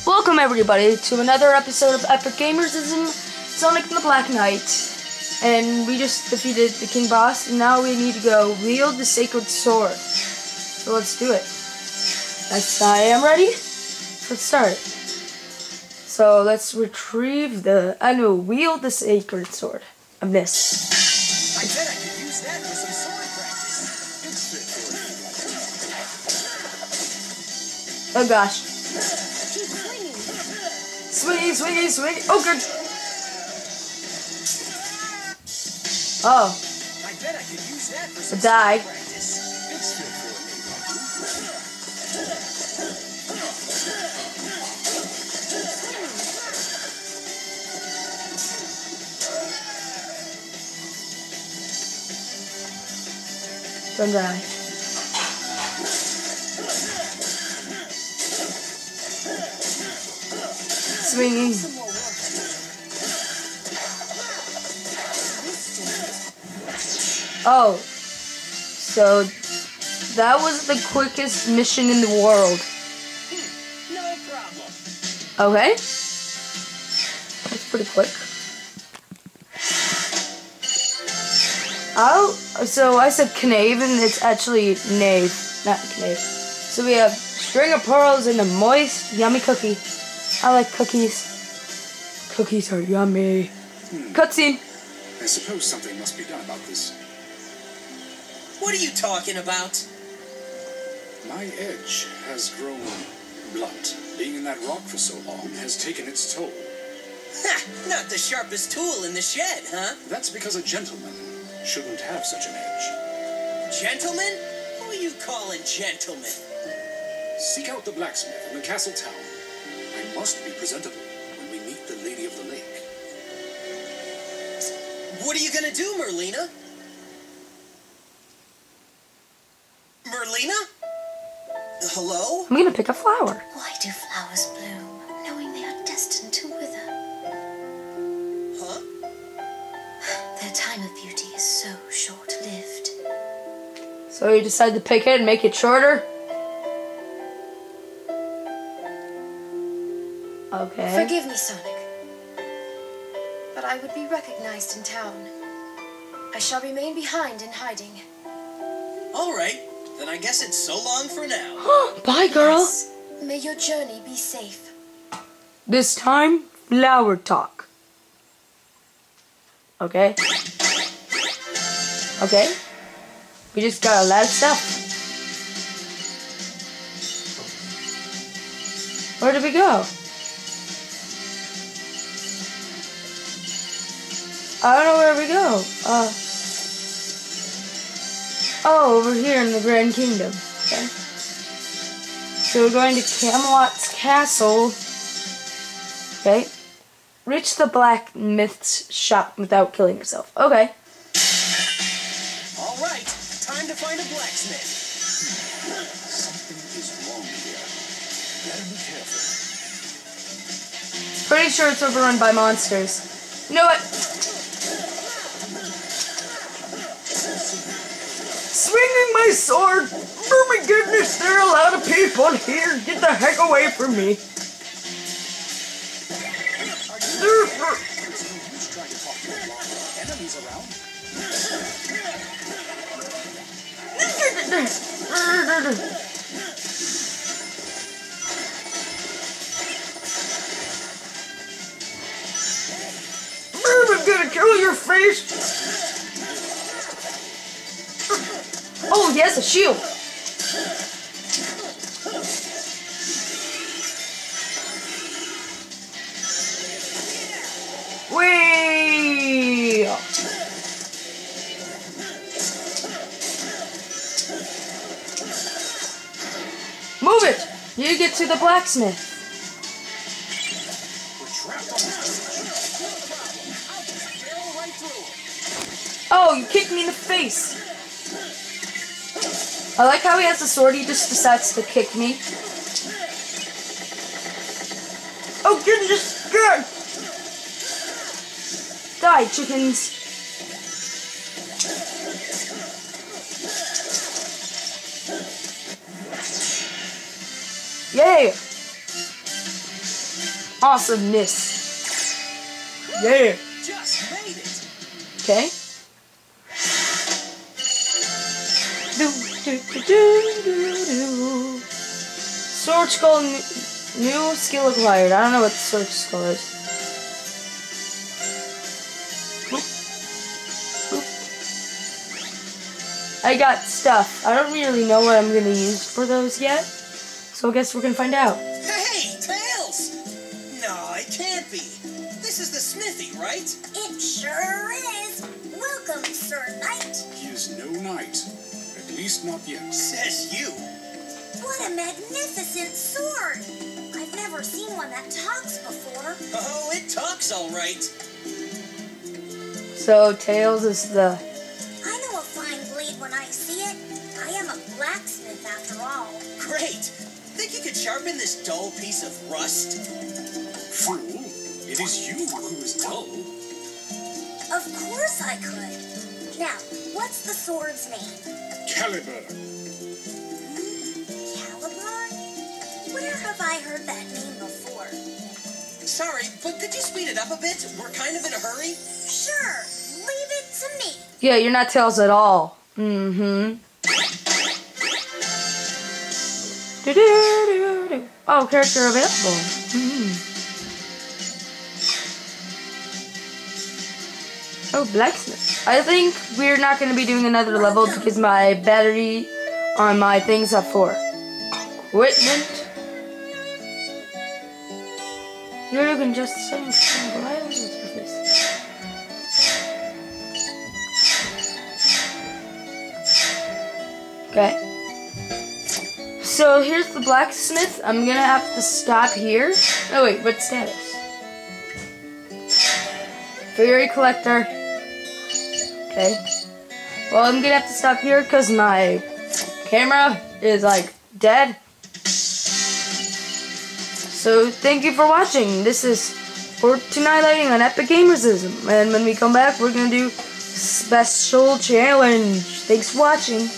Welcome everybody to another episode of Epic Gamersism, Sonic and the Black Knight. And we just defeated the King Boss, and now we need to go wield the Sacred Sword. So let's do it. I am ready. Let's start. So let's retrieve wield the Sacred Sword. I missed. I bet I could use that for some sword practice. Oh gosh. Swingy, swingy, swingy. Oh, good. Oh. I bet I could use that for some Die. sword practice. It's good for Don't die. Swinging. Oh, so that was the quickest mission in the world. No problem. Okay, that's pretty quick. So I said knave, and it's actually knave, not knave. So we have string of pearls and a moist, yummy cookie. I like cookies. Cookies are yummy. Cutscene. I suppose something must be done about this. What are you talking about? My edge has grown blunt. Being in that rock for so long has taken its toll. Ha! Not the sharpest tool in the shed, huh? That's because a gentleman shouldn't have such an edge. Gentlemen? Who are you calling gentlemen? Seek out the blacksmith in the castle town. I must be presentable when we meet the Lady of the Lake. What are you gonna do, Merlina? Merlina? Hello? I'm gonna pick a flower. Why do flowers bloom, knowing they are destined to wither? Huh? Their time of beauty is so short-lived. So you decide to pick it and make it shorter? Okay. Forgive me, Sonic, but I would be recognized in town. I shall remain behind in hiding. All right. Then I guess it's so long for now. Bye, girl. Yes. May your journey be safe. This time, flower talk. Okay. Okay. We just got a lot of stuff. Where did we go? I don't know where we go. Oh, over here in the Grand Kingdom. Okay. So we're going to Camelot's castle. Okay. Reach the blacksmith's shop without killing yourself. Okay. All right. Time to find a blacksmith. Something is wrong here. Better be careful. Pretty sure it's overrun by monsters. You know what? Swinging my sword! Oh my goodness, there are a lot of people here! Get the heck away from me! Enemies around? I'm gonna kill your face! Oh, he has a shield! Whee! Move it! You get to the blacksmith. Oh, you kicked me in the face. I like how he has a sword, he just decides to kick me. Oh goodness, God! Die, chickens. Yay! awesomeness. Yeah. Just made it. Okay. Sword skull, new skill acquired. I don't know what the sword skull is. Boop. Boop. I got stuff. I don't really know what I'm gonna use for those yet, so I guess we're gonna find out. Hey, Tails! No, it can't be. This is the smithy, right? It sure is. Welcome, Sir Knight. He is no knight. At least not yet. Says you. What a magnificent sword. I've never seen one that talks before. Oh, it talks all right. So Tails is the... I know a fine blade when I see it. I am a blacksmith after all. Great. Think you could sharpen this dull piece of rust? Fool, it is you who is dull. Of course I could. Now, what's the sword's name? Caliber. Caliber? Where have I heard that name before? Sorry, but could you speed it up a bit? We're kind of in a hurry. Sure, leave it to me. Yeah, you're not Tails at all. Mm-hmm. Do-do-do-do. Oh, character available. Oh, Blacksmith. I think we're not going to be doing another level because my battery on my thing's up 4. Equipment. You're looking just the same. Why don't you surface? Okay. So here's the blacksmith. I'm gonna have to stop here. Oh wait, what status? Fairy collector. Okay. Well, I'm gonna have to stop here because my camera is like dead. So thank you for watching. This is Fortnite Lighting on Epic Gamersism, and when we come back, we're gonna do special challenge. Thanks for watching.